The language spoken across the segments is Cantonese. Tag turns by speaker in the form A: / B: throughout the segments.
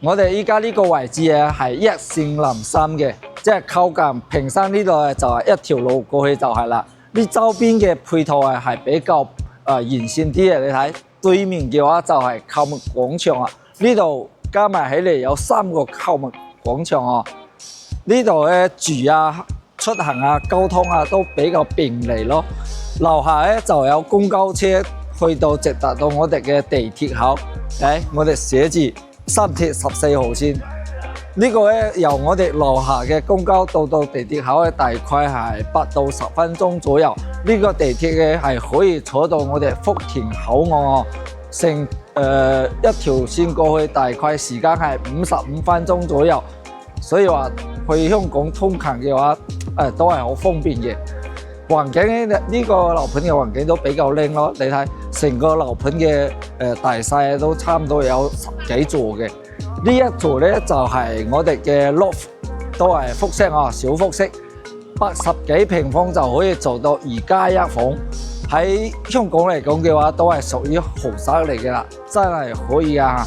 A: 我哋依家呢個位置咧係一線臨心嘅，即係靠近屏山呢度就係一條路過去就係啦。呢周邊嘅配套係比較完善啲嘅，你睇對面嘅話就係購物廣場啊，呢度加埋起嚟有3個購物廣場啊。呢度咧住啊、出行啊、交通啊都比較便利咯。樓下咧就有公交車去到直達到我哋嘅地鐵口，我哋寫住新鐵14號線。呢個咧由我哋樓下嘅公交到地鐵口咧，大概係8到10分鐘左右。呢個地鐵嘅係可以坐到我哋福田口岸哦，成一條線過去大概時間係55分鐘左右。所以話去香港通勤嘅話，都係好方便嘅。環境咧，呢個樓盤嘅環境都比較靚咯。你睇成個樓盤嘅大細都差唔多有10幾座嘅。呢一座咧就係我哋嘅 loft， 都係複式啊，小複式，80幾平方就可以做到2加1房。喺香港嚟講嘅話，都係屬於豪宅嚟嘅啦，真係可以啊！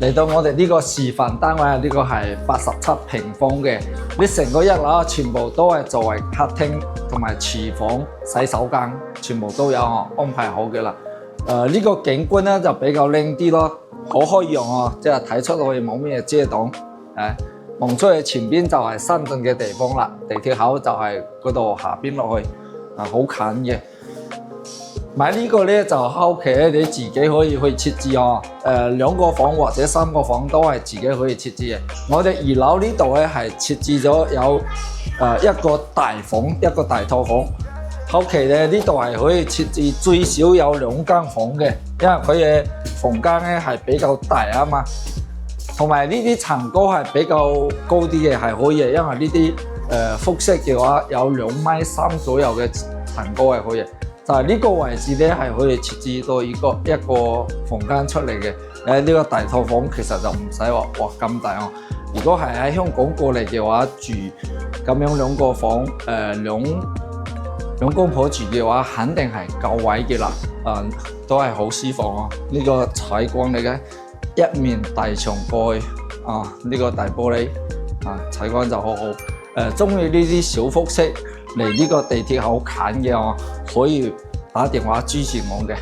A: 嚟到我哋呢個示範單位，呢個係87平方嘅，你成個一樓全部都係作為客廳同埋廚房、洗手間，全部都有安排好嘅啦。呢個景觀咧就比較靚啲咯，好開揚啊，即係睇出去冇咩遮擋。望出去前邊就係深圳嘅地方啦，地鐵口就係嗰度下邊落去，好近嘅。買呢個咧就後期咧你自己可以去設置哦，2個房或者3個房都係自己可以設置嘅。我哋2樓呢度咧係設置咗有一個大房，一個大套房。後期咧呢度係可以設置最少有2間房嘅，因為佢嘅房間咧係比較大啊嘛。同埋呢啲層高係比較高啲嘅係可以，因為呢啲複式嘅話有2.3米左右嘅層高係可以。就係呢個位置咧，係可以設置到一個房間出嚟嘅。呢個大套房其實就唔使話咁大哦。如果係喺香港過嚟嘅話，住咁樣2個房，兩公婆住嘅話，肯定係夠位嘅啦。都係好舒服哦。呢個採光嚟嘅，一面大牆過去，呢個大玻璃，採光就好好。中意呢啲小複式。離呢個地鐵好近嘅，可以打電話支持我嘅。